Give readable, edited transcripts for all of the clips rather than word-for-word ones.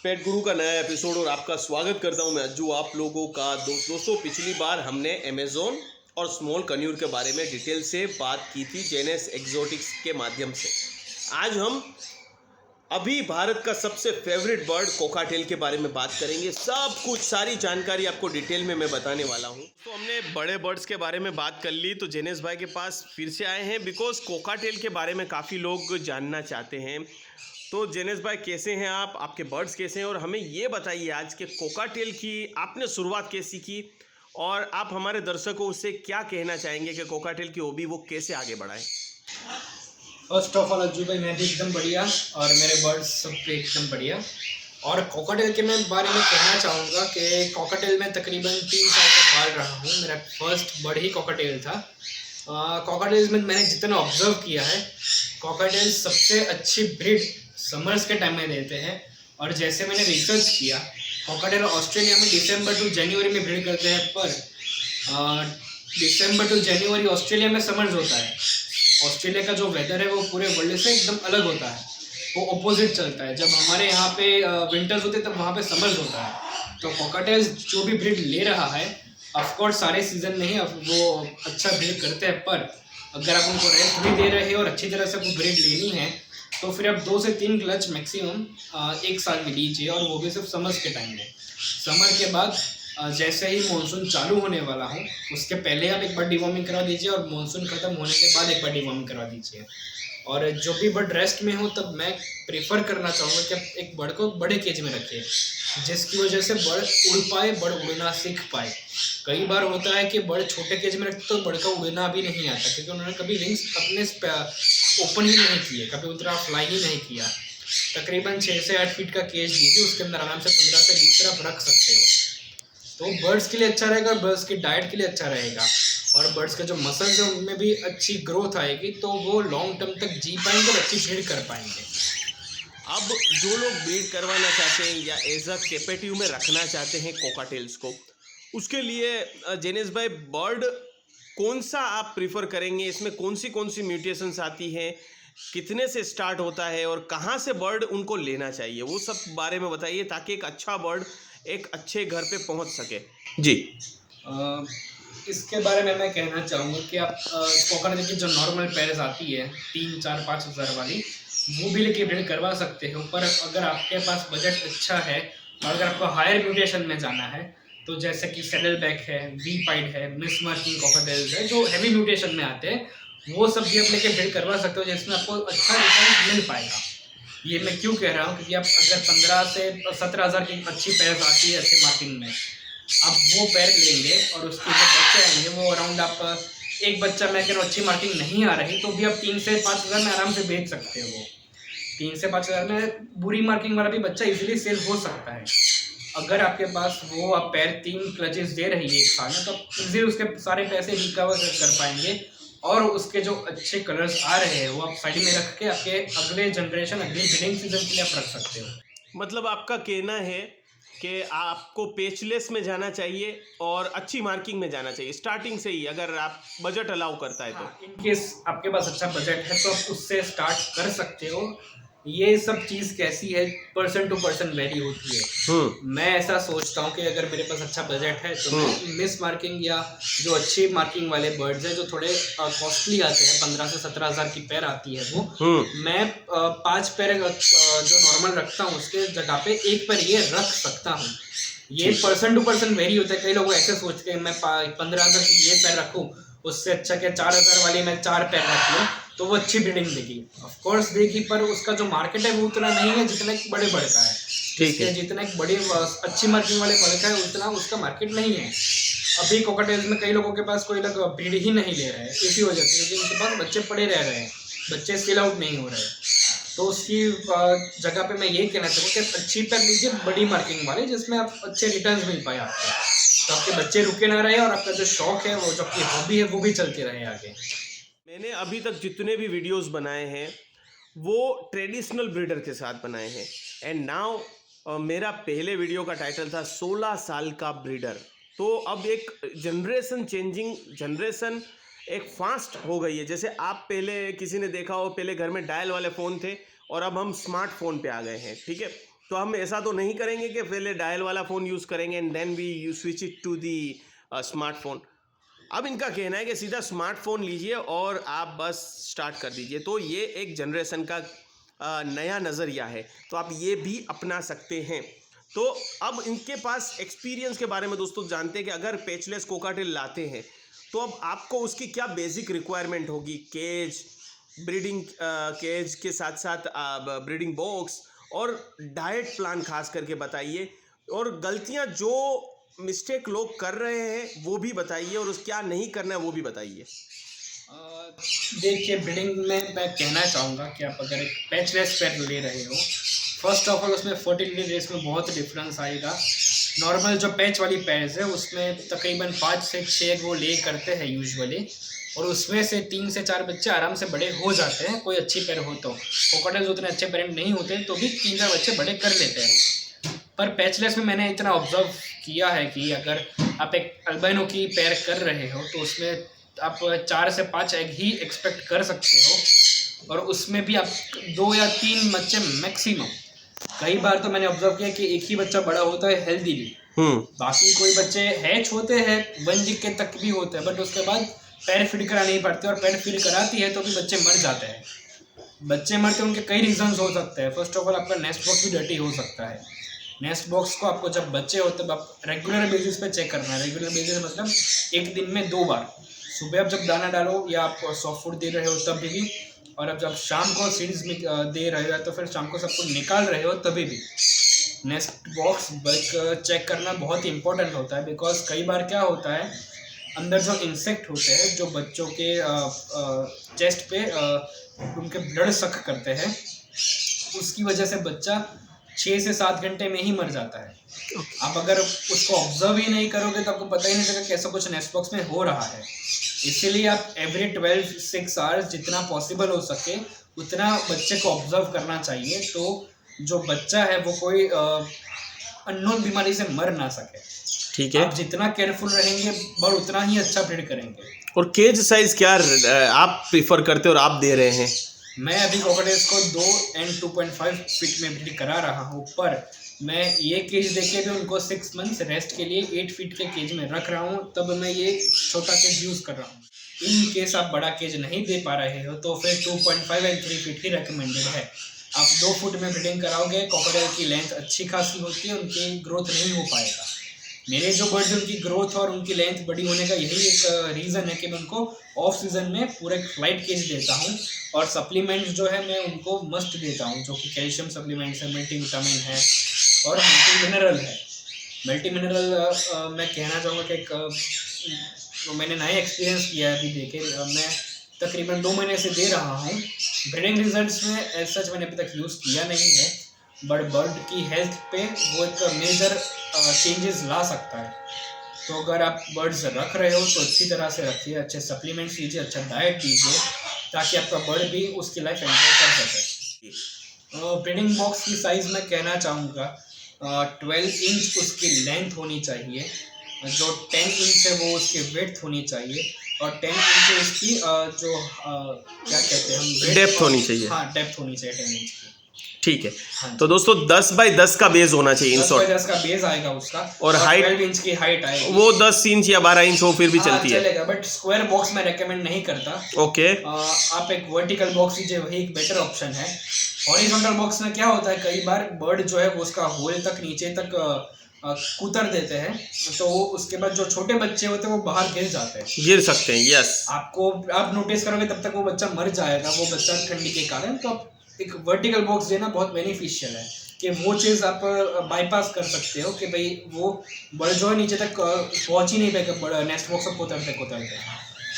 पेट गुरु का नया एपिसोड और आपका स्वागत करता हूं मैं अज्जू आप लोगों का। दोस्तों पिछली बार हमने अमेज़ॉन और स्मॉल कन्यूर के बारे में डिटेल से बात की थी जेनेस एक्सोटिक्स के माध्यम से। आज हम अभी भारत का सबसे फेवरेट बर्ड कोकाटेल के बारे में बात करेंगे। सब कुछ सारी जानकारी आपको डिटेल में मैं बताने वाला हूं। तो हमने बड़े बर्ड्स के बारे में बात कर ली, तो जेनेस भाई के पास फिर से आए हैं बिकॉज कोकाटेल के बारे में काफ़ी लोग जानना चाहते हैं। तो जेनेस भाई कैसे हैं आप, आपके बर्ड्स कैसे हैं, और हमें ये बताइए आज के कोकाटेल की आपने शुरुआत कैसी की और आप हमारे दर्शकों से क्या कहना चाहेंगे कि कोकाटेल की हॉबी वो कैसे आगे बढ़ाएं। फर्स्ट ऑफ ऑल अज्जू भाई, मैं भी एकदम बढ़िया और मेरे बर्ड्स सब भी एकदम बढ़िया। और कोकाटेल के मैं बारे में कहना चाहूँगा कि कोकाटेल में तकरीबन 3 साल तक पाल रहा हूँ। मेरा फर्स्ट बर्ड ही कोकाटेल था। कोकाटेल्स में मैंने जितना ऑब्जर्व किया है, कोकाटेल सबसे अच्छी ब्रीड समर्स के टाइम में देते हैं। और जैसे मैंने रिसर्च किया, कोकाटेल ऑस्ट्रेलिया में दिसंबर टू जनवरी में ब्रीड करते हैं, पर दिसंबर टू जनवरी ऑस्ट्रेलिया में समर्स होता है। ऑस्ट्रेलिया का जो वेदर है वो पूरे वर्ल्ड से एकदम अलग होता है, वो ऑपोजिट चलता है। जब हमारे यहाँ पे विंटर्स होते हैं तब वहाँ पे समर्स होता है। तो कोकाटेल्स जो भी ब्रीड ले रहा है, ऑफकोर्स सारे सीजन में ही वो अच्छा ब्रीड करते हैं, पर अगर आप उनको रेस्ट भी दे रहे हैं और अच्छी तरह से वो ब्रीड लेनी है तो फिर आप 2 से 3 क्लच मैक्सिमम 1 साल में लीजिए, और वो भी सिर्फ समर्स के टाइम में। समर के बाद जैसे ही मानसून चालू होने वाला हो उसके पहले आप एक बार डिवॉर्मिंग करा दीजिए, और मानसून खत्म होने के बाद एक बार डिवॉर्मिंग करा दीजिए। और जो भी बर्ड रेस्ट में हो तब मैं प्रेफर करना चाहूँगा कि आप एक बर्ड को बड़े केज में रखिए, जिसकी वजह से बर्ड उड़ पाए, बर्ड उड़ना सीख पाए। कई बार होता है कि बर्ड छोटे केज में रखते तो बर्ड का उड़ना भी नहीं आता, क्योंकि उन्होंने कभी विंग्स अपने ओपन ही नहीं किए, कभी उतना फ्लाई ही नहीं किया। तकरीबन 6 से 8 फीट का केज दीजिए, उसके अंदर आराम से 15 से 20 तरफ रख सकते हो। तो बर्ड्स के लिए अच्छा रहेगा, बर्ड्स की डाइट के लिए अच्छा रहेगा, और बर्ड्स के जो मसल्स हैं उनमें भी अच्छी ग्रोथ आएगी, तो वो लॉन्ग टर्म तक जी पाएंगे और अच्छी ब्रीड कर पाएंगे। अब जो लोग ब्रीड करवाना चाहते हैं या एज अ कैपेटिव में रखना चाहते हैं कोकाटेल्स को, उसके लिए जेनेस भाई बर्ड कौन सा आप प्रीफर करेंगे? इसमें कौन सी म्यूटेशंस आती हैं, कितने से स्टार्ट होता है और कहाँ से बर्ड उनको लेना चाहिए, वो सब बारे में बताइए ताकि एक अच्छा बर्ड एक अच्छे घर पे पहुंच सके जी। इसके बारे में मैं कहना चाहूँगा कि आप कोकाटेल की जो नॉर्मल पेयर्स आती है 3, 4, 5 हज़ार वाली, वो भी लेके ब्रीड करवा सकते हो। पर अगर आपके पास बजट अच्छा है और अगर आपको हायर म्यूटेशन में जाना है, तो जैसे कि सैडलबैक है, वी पाइड है, मिस मार्किंग कोकाटेल्स है जो हैवी म्यूटेशन में आते हैं, वो सब भी आप लेके ब्रीड करवा सकते हो, जिसमें आपको अच्छा रिटर्न मिल पाएगा। ये मैं क्यों कह रहा हूँ, क्योंकि आप अगर 15 से 17 हज़ार की अच्छी पेयर्स आती है ऐसे मार्किंग में, आप वो पैर लेंगे और उसके जो बच्चे आएंगे वो अराउंड आप एक बच्चा, मैं कह रहा हूँ अच्छी मार्किंग नहीं आ रही तो भी आप 3 से 5 हज़ार में आराम से बेच सकते हो। वो 3 से 5 हज़ार में बुरी मार्किंग वाला भी बच्चा इजीली सेल हो सकता है। अगर आपके पास वो आप पैर 3 क्लचेस दे रही है 1 साल में, तो इजीली उसके सारे पैसे रिकवर कर पाएंगे, और उसके जो अच्छे कलर्स आ रहे हैं वो आप साइड में रख के आपके अगले जनरेशन, अगले ब्रीडिंग सीजन के लिए आप रख सकते हो। मतलब आपका कहना है कि आपको पेचलेस में जाना चाहिए और अच्छी मार्किंग में जाना चाहिए स्टार्टिंग से ही, अगर आप बजट अलाउ करता है तो। हाँ, इन केस आपके पास अच्छा बजट है तो आप उससे स्टार्ट कर सकते हो। ये सब चीज़ कैसी है, पर्सन टू पर्सन वेरी होती है। मैं ऐसा सोचता हूँ कि अगर मेरे पास अच्छा बजट है तो मैं मिस मार्किंग या जो अच्छी मार्किंग वाले बर्ड्स हैं जो थोड़े कॉस्टली आते हैं, 15 से 17 हज़ार की पैर आती है, वो मैं 5 पैर जो नॉर्मल रखता हूँ उसके जगह पे 1 पैर ये रख सकता हूँ। ये पर्सन टू पर्सन वेरी होता है। कई लोग ऐसे सोचते हैं मैं 15 हज़ार की ये पैर रखूँ, उससे अच्छा क्या 4 हज़ार वाली मैं 4 पैर रख लूँ तो वो अच्छी ब्रीडिंग देगी। ऑफ कोर्स देगी, पर उसका जो मार्केट है वो उतना नहीं है जितना एक बड़े बर्ड का है। ठीक है, जितना एक बड़ी अच्छी मार्किंग वाले बर्ड का है उतना उसका मार्केट नहीं है। अभी कोकाटेल्स में कई लोगों के पास कोई लोग ब्रीड ही नहीं ले रहे हैं इसी वजह से, क्योंकि उनके पास बच्चे पड़े रह रहे हैं, बच्चे सेल आउट नहीं हो रहे। तो उसकी जगह पे मैं ये कहना चाहूँगा कि अच्छी पैर लीजिए बड़ी मार्किंग वाले, जिसमें आप अच्छे रिटर्न मिल पाए आपको, तो आपके बच्चे रुके ना रहे और आपका जो शौक है, वो जो आपकी हॉबी है, वो भी चलती रहे आगे। मैंने अभी तक जितने भी वीडियोस बनाए हैं वो ट्रेडिशनल ब्रीडर के साथ बनाए हैं, एंड नाउ मेरा पहले वीडियो का टाइटल था 16 साल का ब्रीडर। तो अब एक जनरेशन चेंजिंग जनरेशन एक फास्ट हो गई है। जैसे आप पहले किसी ने देखा हो, पहले घर में डायल वाले फ़ोन थे और अब हम स्मार्टफोन पे आ गए हैं, ठीक है। तो हम ऐसा तो नहीं करेंगे कि पहले डायल वाला फ़ोन यूज़ करेंगे and then we you switch it to the smartphone. अब इनका कहना है कि सीधा स्मार्टफोन लीजिए और आप बस स्टार्ट कर दीजिए। तो ये एक जनरेशन का नया नज़रिया है, तो आप ये भी अपना सकते हैं। तो अब इनके पास एक्सपीरियंस के बारे में दोस्तों जानते हैं कि अगर पैचलेस कोकाटेल लाते हैं तो अब आपको उसकी क्या बेसिक रिक्वायरमेंट होगी। केज, ब्रीडिंग केज के साथ साथ ब्रीडिंग बॉक्स और डाइट प्लान खास करके बताइए, और गलतियां जो मिस्टेक लोग कर रहे हैं वो भी बताइए, और उस क्या नहीं करना है वो भी बताइए। देखिए, ब्रीडिंग में मैं कहना चाहूँगा कि आप अगर एक पैचलेस पेट ले रहे हो, फर्स्ट ऑफ ऑल उसमें फर्टिलिटी रेट्स में बहुत डिफरेंस आएगा। नॉर्मल जो पैच वाली पेट्स है उसमें तकरीबन 5 से 6 वो ले करते हैं यूजुअली, और उसमें से 3 से 4 बच्चे आराम से बड़े हो जाते हैं, कोई अच्छी पेयर हो तो। कोकोटेल्स उतने अच्छे पेरेंट नहीं होते तो भी 3-4 बच्चे बड़े कर लेते हैं। पर पैचलेस में मैंने इतना ऑब्जर्व किया है कि अगर आप एक अल्बाइनो की पेयर कर रहे हो तो उसमें आप 4 से 5 एग ही एक्सपेक्ट कर सकते हो, और उसमें भी आप 2 या 3 बच्चे मैक्सिमम। कई बार तो मैंने ऑब्जर्व किया कि एक ही बच्चा बड़ा होता है हेल्दीली, बाकी कोई बच्चे हैच होते हैं 1 वीक के तक भी होते हैं, बट उसके बाद पैर फीड करा नहीं पड़ते, और पैर फीड कराती है तो भी बच्चे मर जाते हैं। बच्चे मरते उनके कई रीजंस हो सकते हैं। फर्स्ट ऑफ ऑल आपका नेस्ट बॉक्स भी डर्टी हो सकता है। नेस्ट बॉक्स को आपको जब बच्चे होते हैं आप रेगुलर बेसिस पे चेक करना है। रेगुलर बेसिस मतलब एक दिन में 2 बार, सुबह आप जब दाना डालो या आप सॉफ्ट फूड दे रहे हो तब भी, और अब जब शाम को सीड्स दे रहे हो तो फिर शाम को सब कुछ निकाल रहे हो तभी भी नेस्ट बॉक्स चेक करना बहुत ही इंपॉर्टेंट होता है। बिकॉज कई बार क्या होता है, अंदर जो इंसेक्ट होते हैं जो बच्चों के चेस्ट पे उनके ब्लड सक करते हैं, उसकी वजह से बच्चा 6 से 7 घंटे में ही मर जाता है। आप अगर उसको ऑब्जर्व ही नहीं करोगे तो आपको पता ही नहीं चलेगा कैसा कुछ नेस्ट बॉक्स में हो रहा है। इसीलिए आप एवरी 12-6 आवर्स जितना पॉसिबल हो सके उतना बच्चे को ऑब्जर्व करना चाहिए, तो जो बच्चा है वो कोई अननोन बीमारी से मर ना सके। ठीक है, आप जितना केयरफुल रहेंगे बड़ उतना ही अच्छा ब्रीड करेंगे। और केज साइज क्या आप प्रीफर करते हो और आप दे रहे हैं? मैं अभी कोकोटेल्स को 2 और 2.5 फीट में ब्रीड करा रहा हूँ, पर मैं ये केज देके भी उनको 6 मंथ्स रेस्ट के लिए 8 फीट के केज में रख रहा हूँ, तब मैं ये छोटा केज यूज़ कर रहा हूँ। इन केस आप बड़ा केज नहीं दे पा रहे हो तो फिर 2.5 और 3 फीट ही रिकमेंडेड है। आप 2 फुट में ब्रीडिंग कराओगे, कोकोटेल की लेंथ अच्छी खासी होती है, उनकी ग्रोथ नहीं हो पाएगा। मेरे जो बर्ड्स उनकी ग्रोथ और उनकी लेंथ बड़ी होने का यही एक रीज़न है कि मैं उनको ऑफ सीज़न में पूरे फ्लाइट केज देता हूँ, और सप्लीमेंट्स जो है मैं उनको मस्ट देता हूँ, जो कि कैल्शियम सप्लीमेंट्स है, मल्टीविटामिन है और मल्टी मिनरल है। मल्टी मिनरल मैं कहना चाहूँगा कि मैंने नया एक्सपीरियंस किया है अभी देखे, मैं तकरीबन 2 महीने से दे रहा हूँ। ब्रीडिंग रिजल्ट्स में एज सच मैंने अभी तक यूज़ किया नहीं है, बट बर्ड की हेल्थ पे वो एक मेजर चेंजेस ला सकता है। तो अगर आप बर्ड्स रख रहे हो तो अच्छी तरह से रखिए, अच्छे सप्लीमेंट्स लीजिए, अच्छा डाइट दीजिए, ताकि आपका बर्ड भी उसकी लाइफ एंजॉय कर सके। ब्रीडिंग बॉक्स की साइज़ मैं कहना चाहूँगा 12 इंच उसकी लेंथ होनी चाहिए, जो 10 इंच है वो उसकी विड्थ होनी चाहिए, और 10 इंच उसकी जो क्या कहते हैं हम डेप्थ होनी चाहिए। हाँ, डेप्थ होनी चाहिए 10 इंच की। ठीक है, हाँ, तो दोस्तों 10 बाय 10 का बेस होना चाहिए इन 10 शॉर्ट। बाय 10 का बेस आएगा उसका, और हाइट 12 इंच की हाइट आएगी। वो 10 इंच या 12 इंच हो फिर भी हाँ, चलती है। चलेगा, बट स्क्वायर बॉक्स मैं रेकमेंड नहीं करता। ओके, आप एक वर्टिकल बॉक्स लीजिए, वही एक बेटर ऑप्शन है। हॉरिजॉन्टल बॉक्स में क्या होता है, कई बार बर्ड जो है वो उसका होल तक नीचे तक कुतर देते हैं, तो उसके बाद जो छोटे बच्चे होते हैं वो बाहर गिर जाते हैं, गिर सकते हैं। यस, आप नोटिस करोगे तब तक वो बच्चा मर जाएगा, वो बच्चा ठंडी के कारण। तो आप एक वर्टिकल बॉक्स देना बहुत बेनिफिशियल है कि वो चीज़ आप बाईपास कर सकते हो कि भाई वो बर्ड जो है नीचे तक पहुंच ही नहीं पाएगा नेस्ट बॉक्स को कुतरते।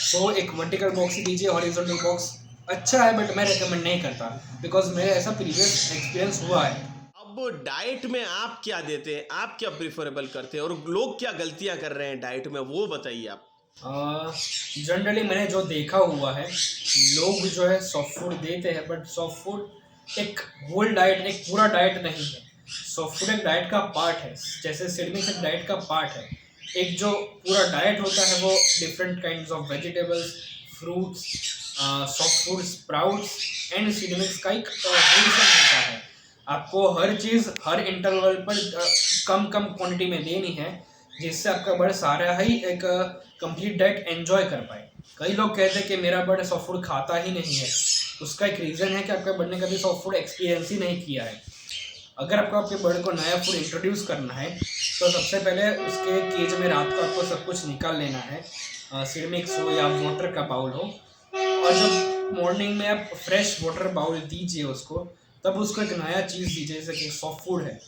सो एक वर्टिकल बॉक्स ही दीजिए। हॉरिजॉन्टल बॉक्स अच्छा है बट मैं रेकमेंड नहीं करता, बिकॉज मेरे ऐसा प्रीवियस एक्सपीरियंस हुआ है। अब डाइट में आप क्या देते हैं, आप क्या प्रिफरेबल करते हैं, और लोग क्या गलतियां कर रहे हैं डाइट में वो बताइए आप। जनरली मैंने जो देखा हुआ है, लोग जो है सॉफ्ट फूड देते हैं, बट सॉफ्ट फूड एक होल डाइट, एक पूरा डाइट नहीं है। सॉफ्ट फूड एक डाइट का पार्ट है, जैसे सीडमिक्स एक डाइट का पार्ट है। एक जो पूरा डाइट होता है वो different kinds of vegetables, fruits, soft food, sprouts and seed mix का एक होलसम होता है। आपको हर चीज़ हर इंटरवल पर कम कम क्वांटिटी में देनी है, जिससे आपका बर्ड सारा ही एक कंप्लीट डाइट एंजॉय कर पाए। कई लोग कहते हैं कि मेरा बर्ड सॉफ्ट फूड खाता ही नहीं है। उसका एक रीज़न है कि आपके बर्ड ने कभी सॉफ्ट फूड एक्सपीरियंस ही नहीं किया है। अगर आपको आपके बर्ड को नया फूड इंट्रोड्यूस करना है तो सबसे पहले उसके केज में रात को आपको सब कुछ निकाल लेना है, सीड मिक्स हो या वाटर का बाउल हो, और जब मॉर्निंग में आप फ्रेश वाटर बाउल दीजिए उसको, तब उसको एक नया चीज़ दीजिए जैसे कि सॉफ्ट फूड है।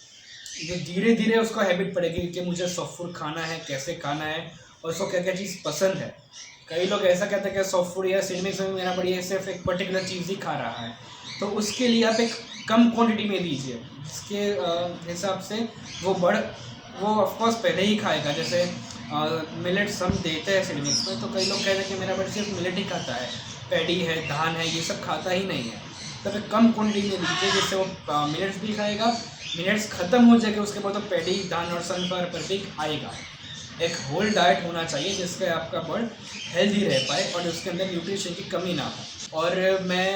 ये धीरे धीरे उसको हैबिट पड़ेगी कि मुझे सॉफ्ट फूड खाना है, कैसे खाना है और उसको क्या क्या चीज़ पसंद है। कई लोग ऐसा कहते हैं कि सॉफ्ट फूड या सीड मिक्स में मेरा बढ़िया सिर्फ एक पर्टिकुलर चीज़ ही खा रहा है, तो उसके लिए आप एक कम क्वांटिटी में दीजिए, जिसके हिसाब से वो ऑफकोर्स पहले ही खाएगा। जैसे मिलेट्स हम देते हैं सीड मिक्स में, तो कई लोग कहते हैं कि मेरा बर्ड सिर्फ मिलेट ही खाता है, पैडी है, धान है, ये सब खाता ही नहीं है। तो फिर कम क्वांटिटी में दीजिए जिससे वो मिलेट्स भी खाएगा, मिलेट्स ख़त्म हो जाएगा उसके बाद तो पैडी, धान और सनफ्लावर पर भी आएगा। एक होल डाइट होना चाहिए जिससे आपका बर्ड हेल्दी रह पाए और उसके अंदर न्यूट्रिशन की कमी ना हो। और मैं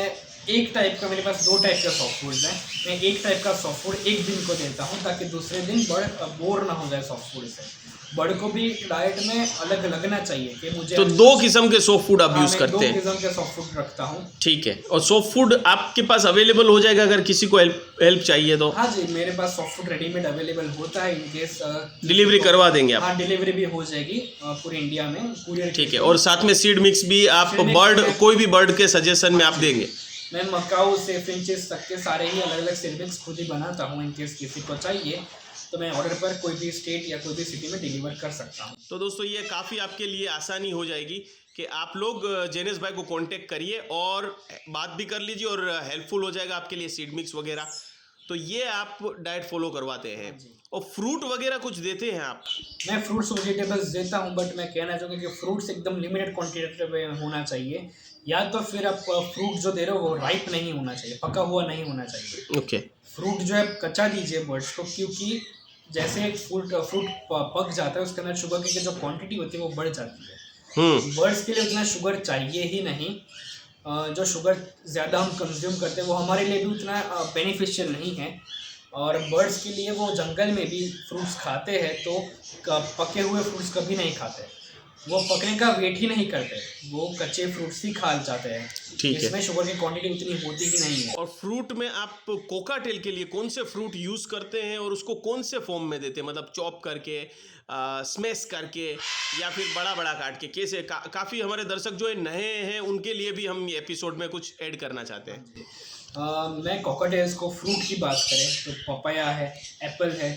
एक टाइप का, मेरे पास 2 टाइप का सॉफ्ट फूड्स हैं, मैं एक टाइप का सॉफ्ट फूड एक दिन को देता हूँ ताकि दूसरे दिन बर्ड बोर ना हो जाए सॉफ्ट फूड से। बर्ड को भी डाइट में अलग लगना चाहिए कि मुझे तो 2 किस्म के सॉफ्ट फूड आप यूज़ करते हैं? 2 किस्म के सॉफ्ट फूड रखता हूँ। ठीक है। और सॉफ्ट फूड आपके पास अवेलेबल हो जाएगा अगर किसी को हेल्प चाहिए तो? हाँ जी, मेरे पास सॉफ्ट फूड रेडीमेड अवेलेबल होता है, इन केस डिलीवरी करवा देंगे आप? हाँ, डिलीवरी भी हो जाएगी पूरे इंडिया में, कुरियर। ठीक है। और साथ में सीड मिक्स भी आप कोई भी बर्ड के सजेशन में आप देंगे? मैं मकाऊ से फिंचेस तक के सारे ही अलग अलग सीड मिक्स खुद ही बनाता हूँ। इन केस किसी को चाहिए तो मैं ऑर्डर पर कोई भी स्टेट या कोई भी सिटी में डिलीवर कर सकता हूँ। तो दोस्तों ये काफ़ी आपके लिए आसानी हो जाएगी कि आप लोग जेनेस भाई को कांटेक्ट करिए और बात भी कर लीजिए और हेल्पफुल हो जाएगा आपके लिए सीड मिक्स वगैरह। तो ये आप डाइट फॉलो करवाते हैं। और फ्रूट वगैरह कुछ देते हैं आप? मैं फ्रूट्स वेजिटेबल्स देता हूँ, बट मैं कहना चाहूँगा कि फ्रूट्स एकदम लिमिटेड क्वान्टिटी में होना चाहिए, या तो फिर आप फ्रूट जो दे रहे हो वो राइप नहीं होना चाहिए, पका हुआ नहीं होना चाहिए। ओके। फ्रूट जो है कच्चा दीजिए बर्ड्स को, क्योंकि जैसे एक फ्रूट पक जाता है उसके अंदर शुगर की जो क्वांटिटी होती है वो बढ़ जाती है। बर्ड्स के लिए उतना शुगर चाहिए ही नहीं। जो शुगर ज़्यादा हम कंज्यूम करते हैं वो हमारे लिए भी उतना बेनिफिशियल नहीं है। और बर्ड्स के लिए वो जंगल में भी फ्रूट्स खाते हैं तो पके हुए फ्रूट्स कभी नहीं खाते, वो पकने का वेट ही नहीं करते, वो कच्चे फ्रूट्स ही खा जाते हैं। ठीक है। इसमें शुगर की क्वांटिटी उतनी होती ही नहीं है। और फ्रूट में आप कोकाटेल के लिए कौन से फ्रूट यूज़ करते हैं और उसको कौन से फॉर्म में देते हैं? मतलब चॉप करके, स्मैश करके, या फिर बड़ा बड़ा काट के? कैसे? काफ़ी हमारे दर्शक जो है नए हैं उनके लिए भी हम एपिसोड में कुछ ऐड करना चाहते हैं। मैं कोकाटेल्स को फ्रूट की बात करें तो पपाया है, एप्पल है,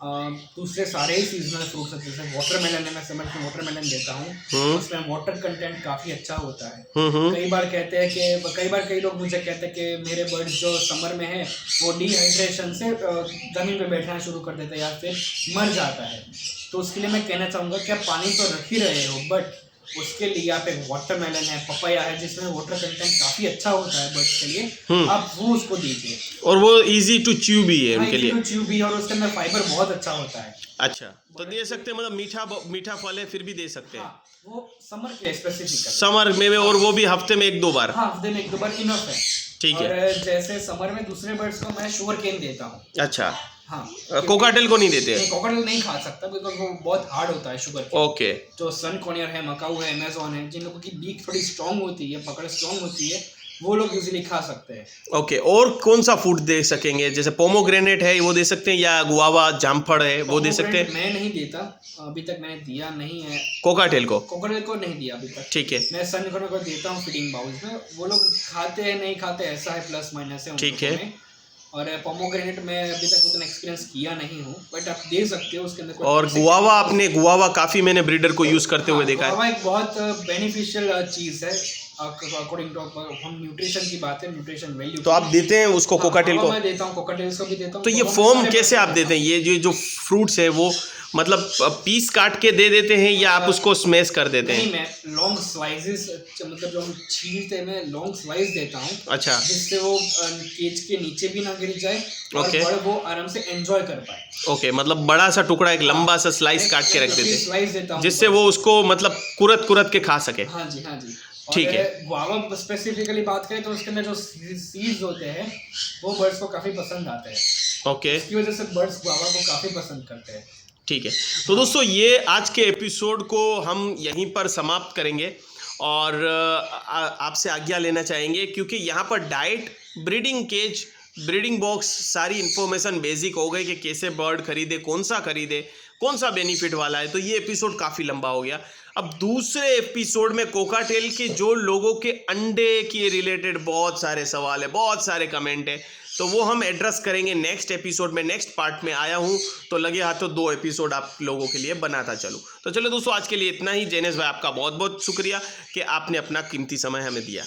दूसरे सारे ही सीजनल फ्रूट्स हैं, जैसे वाटरमेलन है, मैं समर में वाटरमेलन देता हूँ, उसमें वाटर कंटेंट काफ़ी अच्छा होता है। कई बार कई लोग मुझे कहते हैं कि मेरे बर्ड्स जो समर में है वो डिहाइड्रेशन से ज़मीन पे बैठना शुरू कर देते हैं या फिर मर जाता है। तो उसके लिए मैं कहना चाहूँगा कि आप पानी तो रख ही रहे हो, बट उसके लिए आप एक वाटरमेलन है, पपाया है, जिसमें वाटर कंटेंट काफ़ी अच्छा होता है बर्ड्स के लिए, आप वो उसको दीजिए। और वो इजी टू च्यू भी है उनके लिए? टू च्यू भी, और उसके अंदर फाइबर बहुत अच्छा होता है। अच्छा, तो दे सकते हैं, मतलब मीठा फल है फिर भी दे सकते हैं। हाँ, वो समर के स्पेसिफिक समर में, और वो भी हफ्ते में 1-2 बार? हाँ, हफ्ते में 1-2 बार इनफ है। ठीक है। और जैसे समर में दूसरे बर्ड्स को मैं शुगर केन देता हूँ। अच्छा। हाँ, कोकाटेल को नहीं देते? नहीं, कोकाटेल नहीं खा सकता बिकॉज वो बहुत हार्ड होता है शुगर केन। ओके। जो सन कॉर्नियर है, मकाऊ है, अमेज़न है, जिन लोगों की बीक थोड़ी स्ट्रांग होती है, पकड़ स्ट्रांग होती है, वो लोग यूजुअली खा सकते हैं। ओके। और कौन सा फूड दे सकेंगे? जैसे पोमोग्रेनेट है वो दे सकते हैं, या गुआवा, जामफल है वो दे सकते हैं? मैं नहीं देता, अभी तक मैंने दिया नहीं है कोकाटेल को। कोकाटेल को नहीं दिया अभी तक। ठीक है। मैं सन कॉर्नियर को देता हूँ फीडिंग बाउल्स में, वो लोग खाते हैं नहीं खाते ऐसा है, प्लस माइनस है। ठीक है। और पोमोग्रेनेट में अभी तक उतना एक्सपीरियंस किया नहीं हूँ, बट आप दे सकते हो उसके अंदर। और गुआवा काफ़ी मैंने ब्रीडर को यूज़ करते हुए देखा है। गुआवा एक बहुत बेनिफिशियल चीज़ है अकॉर्डिंग टू, हम न्यूट्रिशन की बात है, न्यूट्रिशन वैल्यू। तो आप देते हैं उसको? कोकाटेल को मैं देता हूँ, कोकाटेल्स को भी देता हूँ। तो ये फॉर्म कैसे आप देते हैं? ये जो फ्रूट्स है वो मतलब पीस काट के दे देते हैं या आप उसको स्मैश कर देते हैं? नहीं, मैं लॉन्ग स्लाइसेस, मतलब जो हम छीलते हैं, मैं लॉन्ग स्लाइस देता हूँ। अच्छा। जिससे वो केज के नीचे भी ना गिर जाए और ओके। वो आराम से एंजॉय कर पाए। ओके, मतलब बड़ा सा टुकड़ा, एक लंबा सा स्लाइस काट के रख देते हैं स्लाइस देता हूँ जिससे वो उसको मतलब कुरत के खा सके। हाँ जी, हाँ जी। ठीक है। गुआवा स्पेसिफिकली बात करें तो उसके अंदर जो सीड्स होते हैं वो बर्ड्स को काफी पसंद आते हैं। ओके, इसकी वजह से बर्ड्स गुआवा को काफी पसंद करते हैं। ठीक है। तो दोस्तों ये आज के एपिसोड को हम यहीं पर समाप्त करेंगे और आपसे आज्ञा लेना चाहेंगे, क्योंकि यहाँ पर diet, breeding cage, breeding box, सारी इन्फॉर्मेशन बेसिक हो गई कि कैसे बर्ड खरीदे, कौन सा बेनिफिट वाला है। तो ये एपिसोड काफ़ी लंबा हो गया। अब दूसरे एपिसोड में कोकाटेल के जो लोगों के अंडे के रिलेटेड बहुत सारे सवाल है, बहुत सारे कमेंट है, तो वो हम एड्रेस करेंगे नेक्स्ट एपिसोड में। नेक्स्ट पार्ट में आया हूँ तो लगे हाथों 2 एपिसोड आप लोगों के लिए बनाता चलूँ। तो चलो दोस्तों, आज के लिए इतना ही। जेनेस भाई, आपका बहुत बहुत शुक्रिया कि आपने अपना कीमती समय हमें दिया।